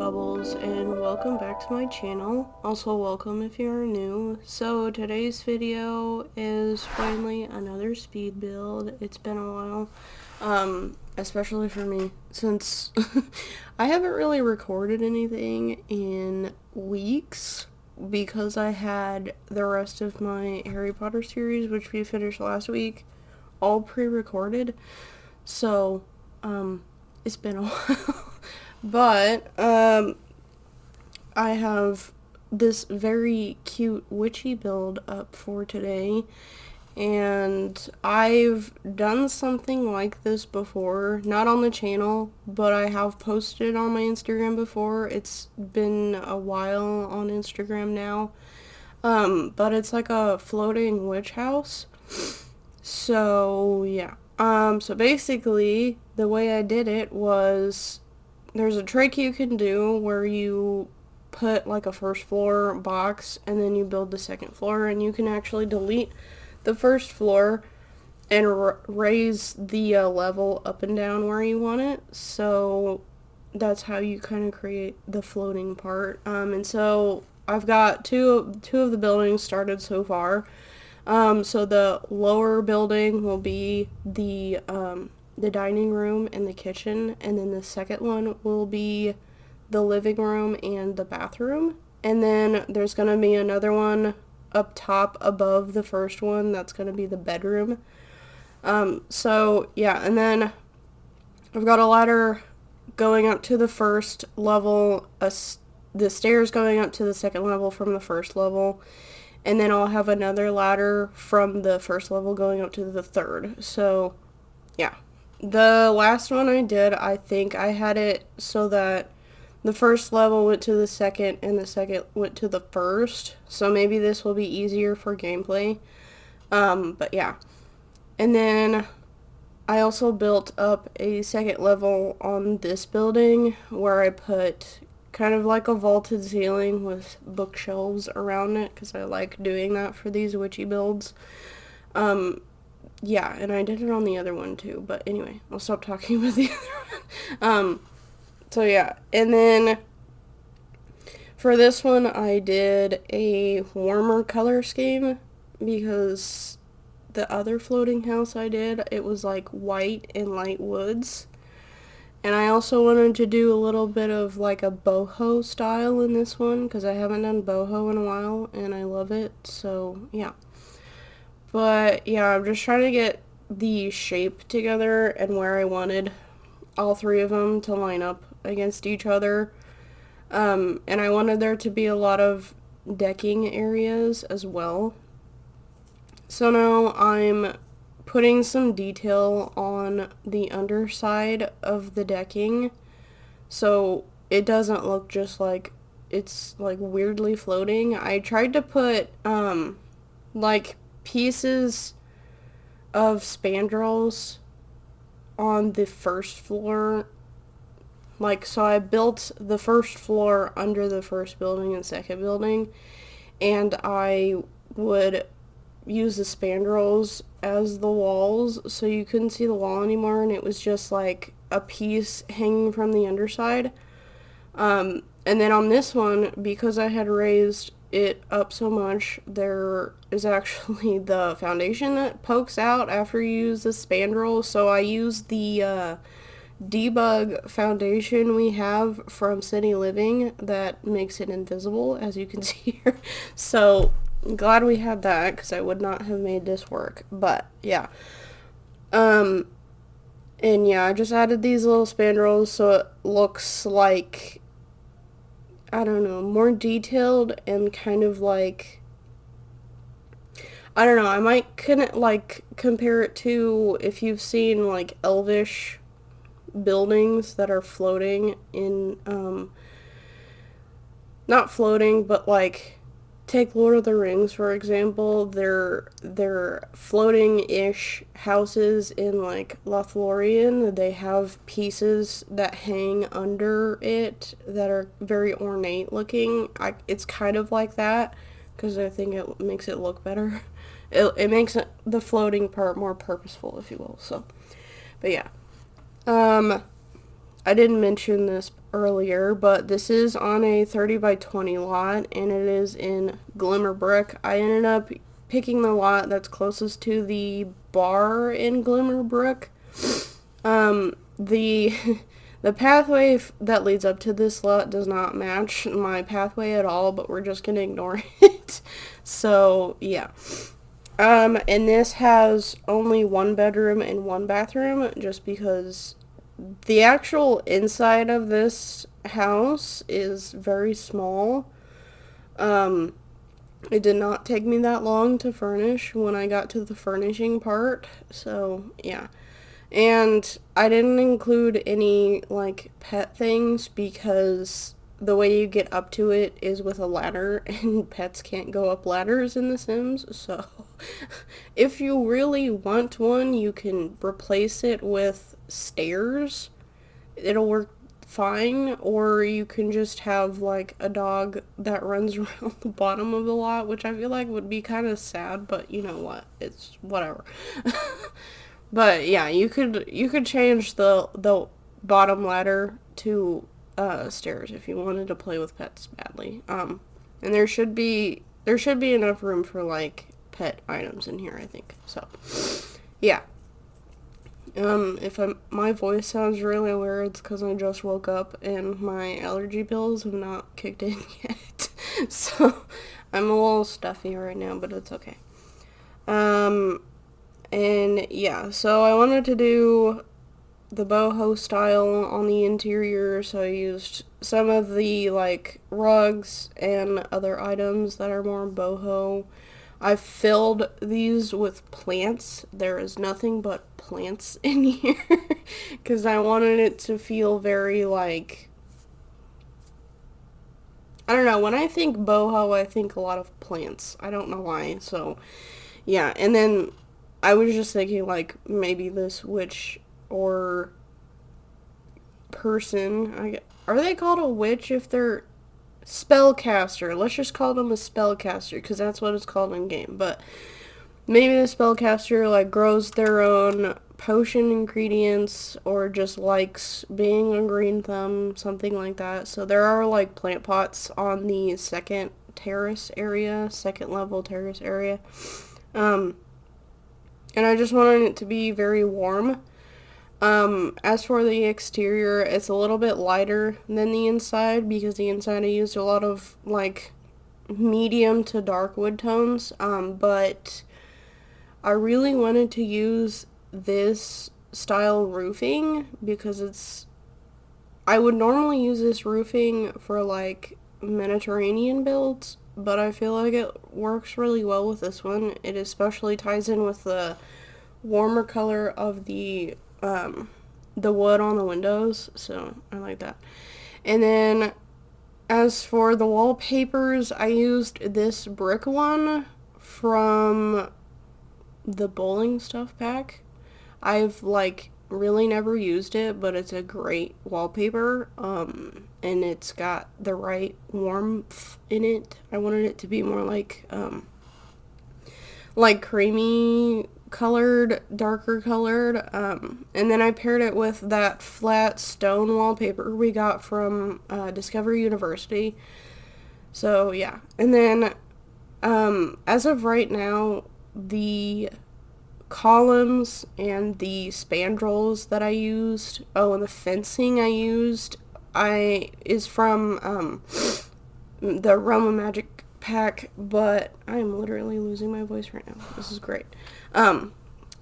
Bubbles, and welcome back to my channel. Also welcome if you're new. So today's video is finally another speed build. It's been a while, especially for me, since I haven't really recorded anything in weeks because I had the rest of my Harry Potter series, which we finished last week, all pre-recorded. So it's been a while. But, I have this very cute witchy build up for today, and I've done something like this before, not on the channel, but I have posted on my Instagram before. It's been a while on Instagram now, but it's like a floating witch house. So, yeah. So basically, the way I did it was, there's a trick you can do where you put like a first floor box and then you build the second floor, and you can actually delete the first floor and raise the level up and down where you want it. So that's how you kind of create the floating part. And so I've got two of the buildings started so far. So the lower building will be the dining room and the kitchen, and then the second one will be the living room and the bathroom, and then there's gonna be another one up top above the first one that's gonna be the bedroom. So yeah, and then I've got a ladder going up to the first level, the stairs going up to the second level from the first level, and then I'll have another ladder from the first level going up to the third. So yeah. The last one I did, I think I had it so that the first level went to the second and the second went to the first. So maybe this will be easier for gameplay. But yeah. And then I also built up a second level on this building where I put kind of like a vaulted ceiling with bookshelves around it, because I like doing that for these witchy builds. Yeah, and I did it on the other one too, but anyway, I'll stop talking about the other one. So yeah, and then for this one I did a warmer color scheme, because the other floating house I did, it was like white and light woods. And I also wanted to do a little bit of like a boho style in this one, because I haven't done boho in a while and I love it, so yeah. But yeah, I'm just trying to get the shape together and where I wanted all three of them to line up against each other. And I wanted there to be a lot of decking areas as well. So now I'm putting some detail on the underside of the decking, so it doesn't look just like it's like weirdly floating. I tried to put like pieces of spandrels on the first floor, like, so I built the first floor under the first building and second building, and I would use the spandrels as the walls so you couldn't see the wall anymore, and it was just like a piece hanging from the underside. And then on this one, because I had raised it up so much, there is actually the foundation that pokes out after you use the spandrel. So I used the debug foundation we have from City Living that makes it invisible, as you can see here. So I'm glad we had that, because I would not have made this work. But yeah, and yeah, I just added these little spandrels so it looks like, I don't know, more detailed and kind of like, I don't know, I might like compare it to if you've seen like elvish buildings that are floating in, not floating, but like, take Lord of the Rings for example. They're floating-ish houses in like Lothlorien. They have pieces that hang under it that are very ornate looking. It's kind of like that, because I think it makes it look better. It makes the floating part more purposeful, if you will. So, but yeah, I didn't mention this earlier, but this is on a 30 by 20 lot, and it is in Glimmerbrook. I ended up picking the lot that's closest to the bar in Glimmerbrook. The the pathway that leads up to this lot does not match my pathway at all, but we're just gonna ignore it. So yeah. And this has only one bedroom and one bathroom, just because the actual inside of this house is very small. It did not take me that long to furnish when I got to the furnishing part, so yeah. And I didn't include any, like, pet things because the way you get up to it is with a ladder, and pets can't go up ladders in The Sims, so if you really want one, you can replace it with stairs. It'll work fine, or you can just have, like, a dog that runs around the bottom of the lot, which I feel like would be kind of sad, but you know what, it's whatever. But yeah, you could change the bottom ladder to stairs if you wanted to play with pets badly. And there should be enough room for, like, pet items in here, I think. So yeah. If my voice sounds really weird, it's because I just woke up and my allergy pills have not kicked in yet. So I'm a little stuffy right now, but it's okay. And yeah, so I wanted to do the boho style on the interior, so I used some of the, like, rugs and other items that are more boho. I filled these with plants. There is nothing but plants in here because I wanted it to feel very, like, I don't know, when I think boho, I think a lot of plants. I don't know why, so yeah. And then I was just thinking, like, maybe this witch or person, are they called a witch if they're spellcaster? Let's just call them a spellcaster, because that's what it's called in game. But maybe the spellcaster, like, grows their own potion ingredients, or just likes being a green thumb, something like that. So there are, like, plant pots on the second level terrace area. And I just wanted it to be very warm. As for the exterior, it's a little bit lighter than the inside, because the inside I used a lot of, like, medium to dark wood tones, but I really wanted to use this style roofing because I would normally use this roofing for, like, Mediterranean builds, but I feel like it works really well with this one. It especially ties in with the warmer color of the wood on the windows, so I like that. And then as for the wallpapers, I used this brick one from the bowling stuff pack. I've, like, really never used it, but it's a great wallpaper, and it's got the right warmth in it. I wanted it to be more like creamy colored, darker colored, and then I paired it with that flat stone wallpaper we got from Discovery University. So yeah. And then as of right now, the columns and the spandrels that I used, and the fencing I used, is from the Realm of Magic pack, but I'm literally losing my voice right now. This is great.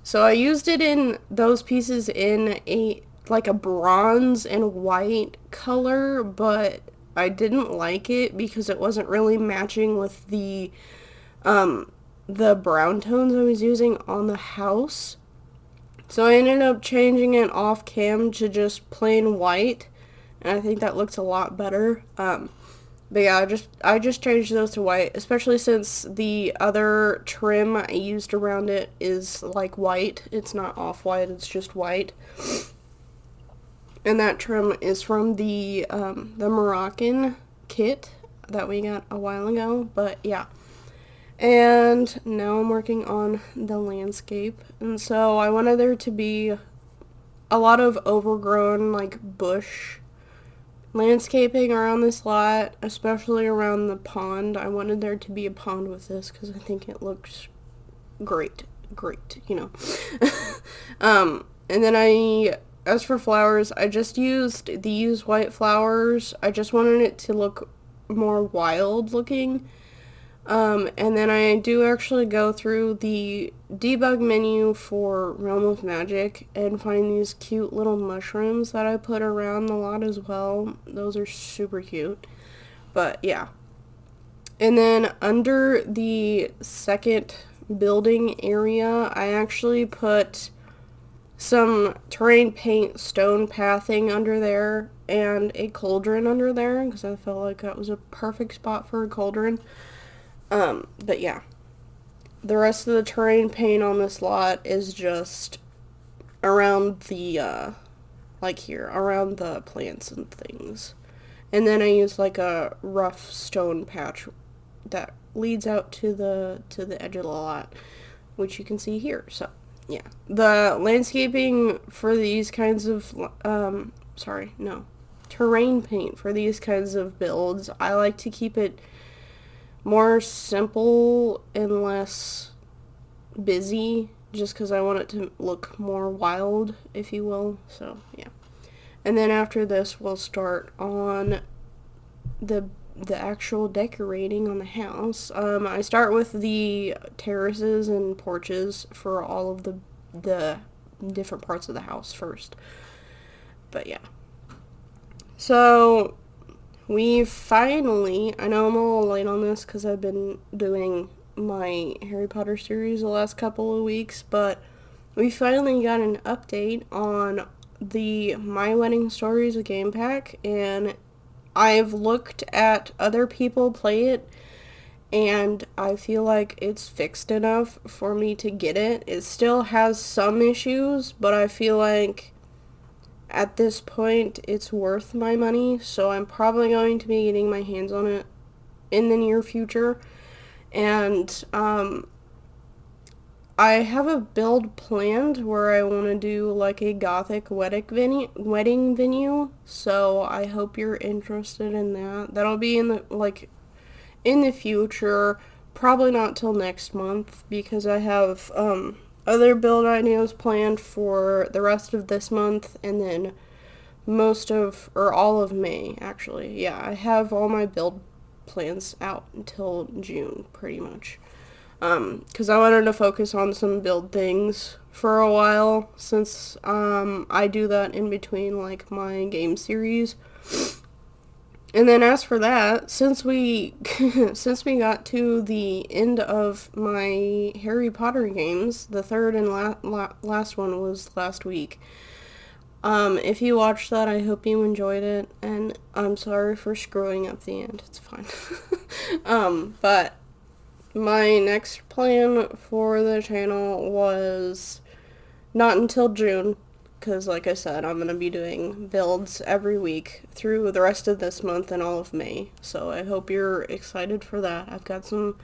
So I used it in those pieces in a bronze and white color, but I didn't like it because it wasn't really matching with the brown tones I was using on the house. So I ended up changing it off cam to just plain white, and I think that looks a lot better. But yeah, I just changed those to white, especially since the other trim I used around it is, like, white. It's not off-white, it's just white. And that trim is from the Moroccan kit that we got a while ago, but yeah. And now I'm working on the landscape, and so I wanted there to be a lot of overgrown, like, bush landscaping around this lot, especially around the pond. I wanted there to be a pond with this because I think it looks great, you know. And then as for flowers, I just used these white flowers. I just wanted it to look more wild looking. And then I do actually go through the debug menu for Realm of Magic and find these cute little mushrooms that I put around the lot as well. Those are super cute. But yeah. And then under the second building area, I actually put some terrain paint stone pathing under there and a cauldron under there because I felt like that was a perfect spot for a cauldron. But yeah, the rest of the terrain paint on this lot is just around the, like here, around the plants and things. And then I use like a rough stone patch that leads out to the edge of the lot, which you can see here. So, yeah. The landscaping for these kinds of, terrain paint for these kinds of builds, I like to keep it more simple and less busy, just because I want it to look more wild, if you will. So, yeah. And then after this, we'll start on the actual decorating on the house. I start with the terraces and porches for all of the different parts of the house first. But yeah. So, we finally, I know I'm a little late on this because I've been doing my Harry Potter series the last couple of weeks, but we finally got an update on the My Wedding Stories game pack, and I've looked at other people play it, and I feel like it's fixed enough for me to get it. It still has some issues, but I feel like at this point it's worth my money, so I'm probably going to be getting my hands on it in the near future. And I have a build planned where I want to do like a gothic wedding venue, so I hope you're interested in that. That'll be in the future, probably not till next month, because I have other build ideas planned for the rest of this month, and then all of May, actually. Yeah, I have all my build plans out until June, pretty much. Because I wanted to focus on some build things for a while, since I do that in between like my game series. And then as for that, since we got to the end of my Harry Potter games, the third and last one was last week. If you watched that, I hope you enjoyed it, and I'm sorry for screwing up the end. It's fine. But my next plan for the channel was not until June, because like I said, I'm going to be doing builds every week through the rest of this month and all of May. So I hope you're excited for that. I've got some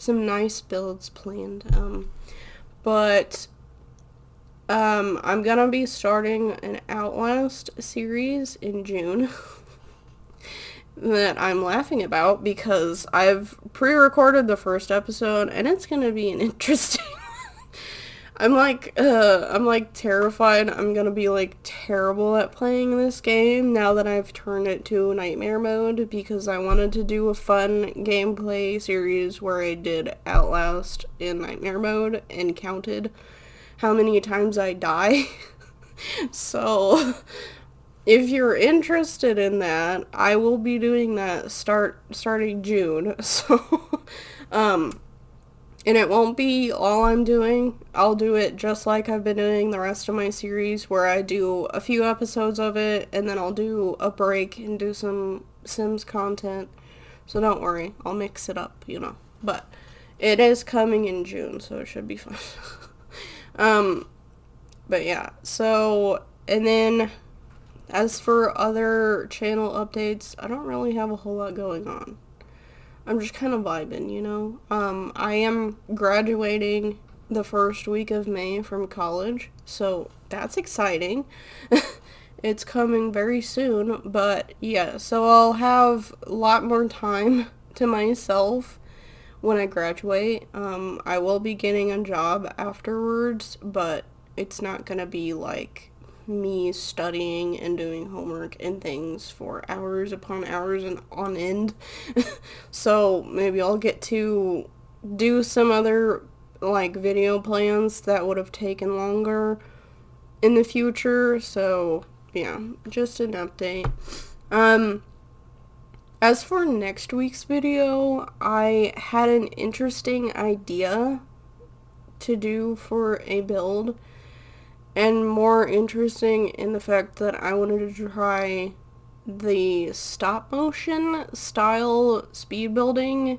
nice builds planned. But I'm going to be starting an Outlast series in June that I'm laughing about because I've pre-recorded the first episode and it's going to be an interesting I'm like terrified I'm gonna be like terrible at playing this game now that I've turned it to nightmare mode, because I wanted to do a fun gameplay series where I did Outlast in nightmare mode and counted how many times I die. So if you're interested in that, I will be doing that starting June. So and it won't be all I'm doing. I'll do it just like I've been doing the rest of my series, where I do a few episodes of it, and then I'll do a break and do some Sims content. So don't worry, I'll mix it up, you know. But it is coming in June, so it should be fun. But yeah, so, and then as for other channel updates, I don't really have a whole lot going on. I'm just kind of vibing, you know. I am graduating the first week of May from college, so that's exciting. It's coming very soon, but yeah, so I'll have a lot more time to myself when I graduate. I will be getting a job afterwards, but it's not gonna be like me studying and doing homework and things for hours upon hours and on end. So maybe I'll get to do some other like video plans that would have taken longer in the future. So yeah, just an update. As for next week's video, I had an interesting idea to do for a build, and more interesting in the fact that I wanted to try the stop motion style speed building,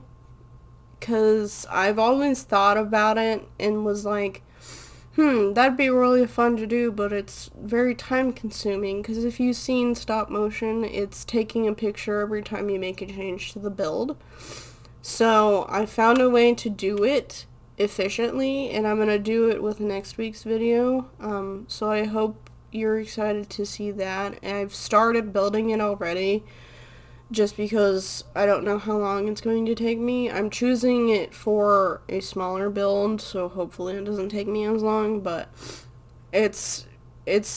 because I've always thought about it and was like, that'd be really fun to do, but it's very time consuming, because if you've seen stop motion, it's taking a picture every time you make a change to the build. So I found a way to do it efficiently, and I'm going to do it with next week's video. So I hope you're excited to see that. I've started building it already, just because I don't know how long it's going to take me. I'm choosing it for a smaller build, so hopefully it doesn't take me as long, but it's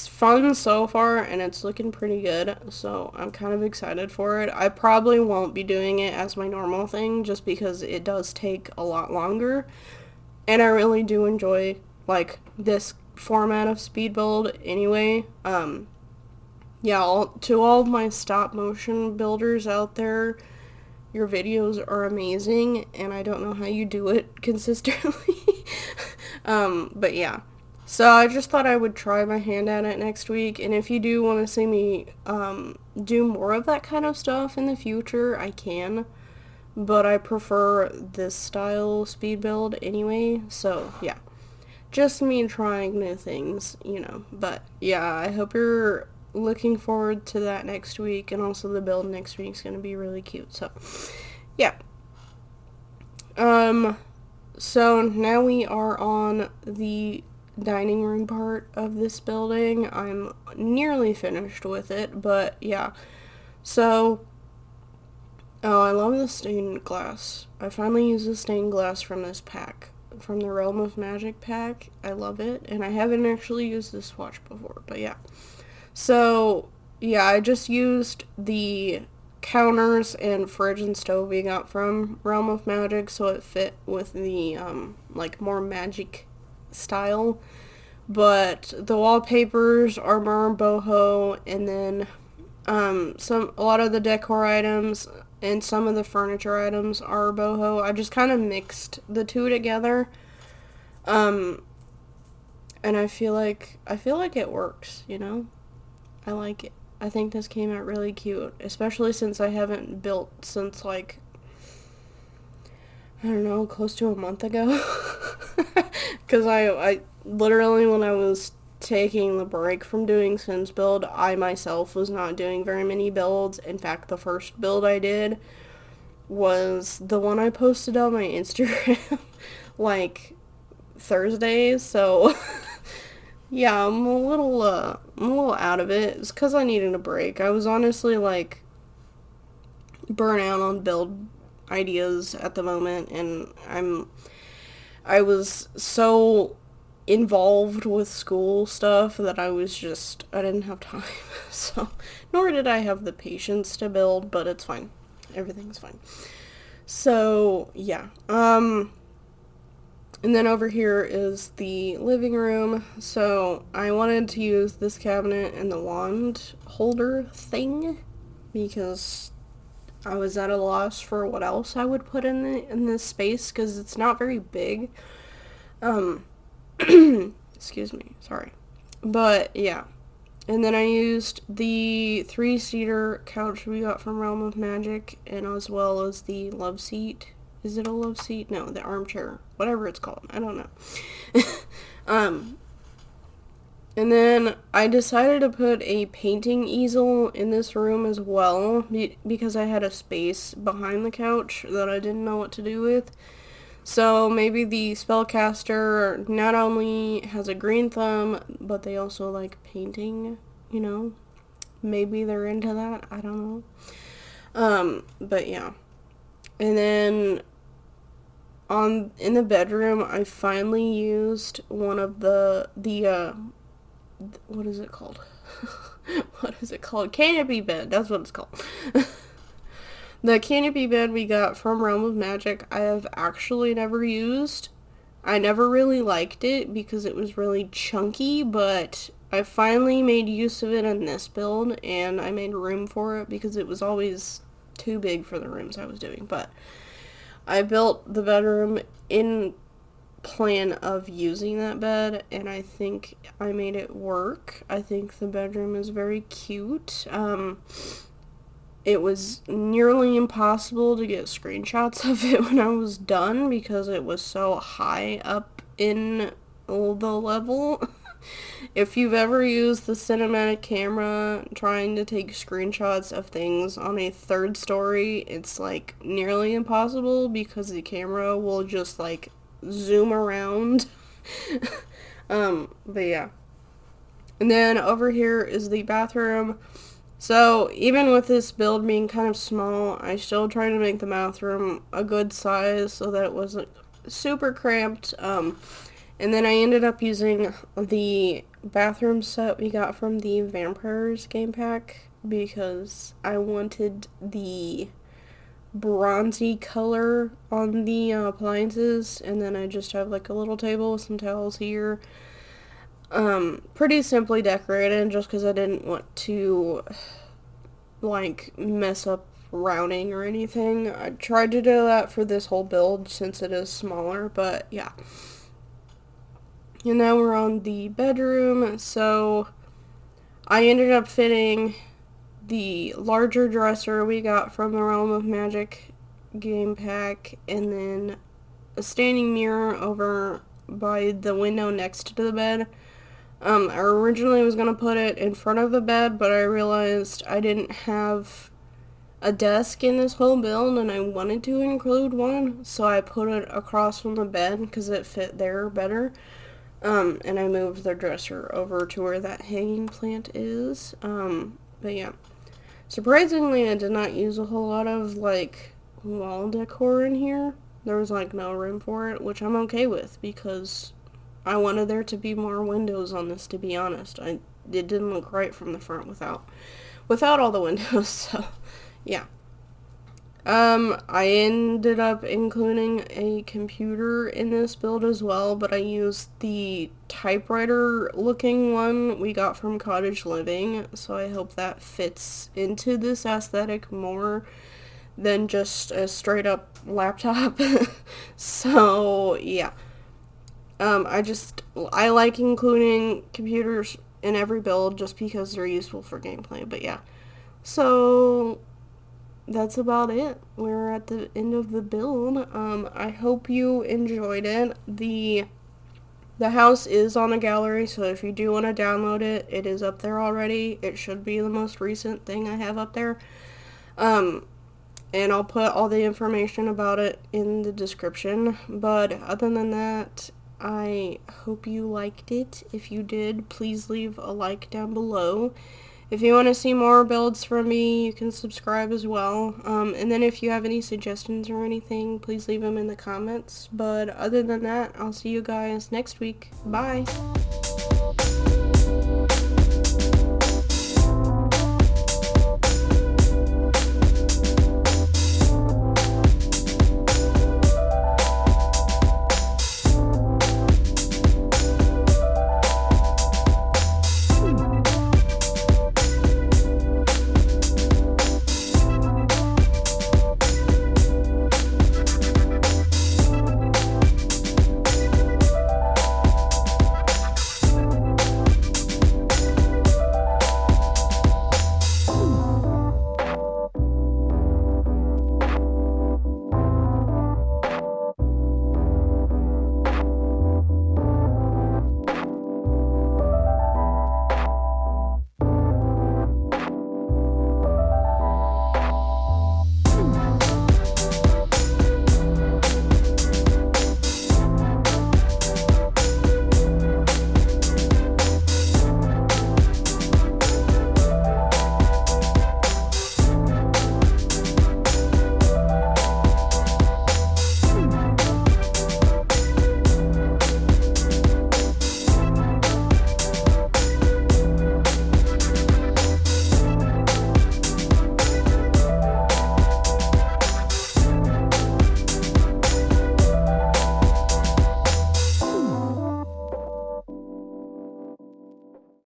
fun so far, and it's looking pretty good, so I'm kind of excited for it. I probably won't be doing it as my normal thing, just because it does take a lot longer, and I really do enjoy, like, this format of speed build anyway. Yeah, to all of my stop motion builders out there, your videos are amazing, and I don't know how you do it consistently. But yeah. So I just thought I would try my hand at it next week, and if you do want to see me do more of that kind of stuff in the future, I can. But I prefer this style speed build anyway, so yeah. Just me trying new things, you know. But yeah, I hope you're looking forward to that next week, and also the build next week is going to be really cute. So yeah. So now we are on the dining room part of this building. I'm nearly finished with it, but yeah. So I love the stained glass. I finally used the stained glass from this pack, from the Realm of Magic pack. I love it, and I haven't actually used this swatch before, but yeah. So, yeah, I just used the counters and fridge and stove we got from Realm of Magic, so it fit with the, like, more magic style. But the wallpapers are more boho, and then, a lot of the decor items and some of the furniture items are boho. I just kind of mixed the two together. And I feel like it works, you know? I like it. I think this came out really cute, especially since I haven't built since, like, I don't know, close to a month ago. Because I literally, when I was taking the break from doing Sims build, I myself was not doing very many builds. In fact, the first build I did was the one I posted on my Instagram, like, Thursdays, so... Yeah, I'm a little out of it. It's because I needed a break. I was honestly, like, burnt out on build ideas at the moment, and I was so involved with school stuff that I didn't have time. So, nor did I have the patience to build, but it's fine. Everything's fine. So, yeah. And then over here is the living room. So I wanted to use this cabinet and the wand holder thing because I was at a loss for what else I would put in this space, because it's not very big. Excuse me, sorry. But yeah. And then I used the 3-seater couch we got from Realm of Magic, and as well as the love seat. Is it a love seat? No, the armchair. Whatever it's called. I don't know. And then I decided to put a painting easel in this room as well, because I had a space behind the couch that I didn't know what to do with. So maybe the spellcaster not only has a green thumb, but they also like painting, you know? maybe they're into that. I don't know. But yeah. And then in the bedroom, I finally used one of the what is it called? What is it called? Canopy bed. That's what it's called. The canopy bed we got from Realm of Magic, I have actually never used. I never really liked it because it was really chunky, but I finally made use of it in this build, and I made room for it because it was always too big for the rooms I was doing. But I built the bedroom in plan of using that bed, and I think I made it work. I think the bedroom is very cute. It was nearly impossible to get screenshots of it when I was done because it was so high up in the level. If you've ever used the cinematic camera trying to take screenshots of things on a third story, it's like nearly impossible because the camera will just like zoom around. But yeah. And then over here is the bathroom. So even with this build being kind of small, I still tried to make the bathroom a good size so that it wasn't super cramped. And then I ended up using the bathroom set we got from the Vampires game pack because I wanted the bronzy color on the appliances, and then I just have like a little table with some towels here. Pretty simply decorated just because I didn't want to like mess up rounding or anything. I tried to do that for this whole build since it is smaller, but yeah. And now we're on the bedroom. So I ended up fitting the larger dresser we got from the Realm of Magic game pack, and then a standing mirror over by the window next to the bed. I originally was going to put it in front of the bed, but I realized I didn't have a desk in this whole build, and I wanted to include one, so I put it across from the bed because it fit there better. And I moved the dresser over to where that hanging plant is. But yeah. Surprisingly, I did not use a whole lot of, like, wall decor in here. There was, like, no room for it, which I'm okay with, because I wanted there to be more windows on this, to be honest. It didn't look right from the front without all the windows, so, yeah. I ended up including a computer in this build as well, but I used the typewriter looking one we got from Cottage Living, so I hope that fits into this aesthetic more than just a straight up laptop. So, yeah. I like including computers in every build just because they're useful for gameplay, but yeah. So that's about it. We're at the end of the build. I hope you enjoyed it. The house is on the gallery, so if you do want to download it, it is up there already. It should be the most recent thing I have up there. And I'll put all the information about it in the description. But other than that, I hope you liked it. If you did, please leave a like down below. If you want to see more builds from me, you can subscribe as well. And then if you have any suggestions or anything, please leave them in the comments. But other than that, I'll see you guys next week. Bye!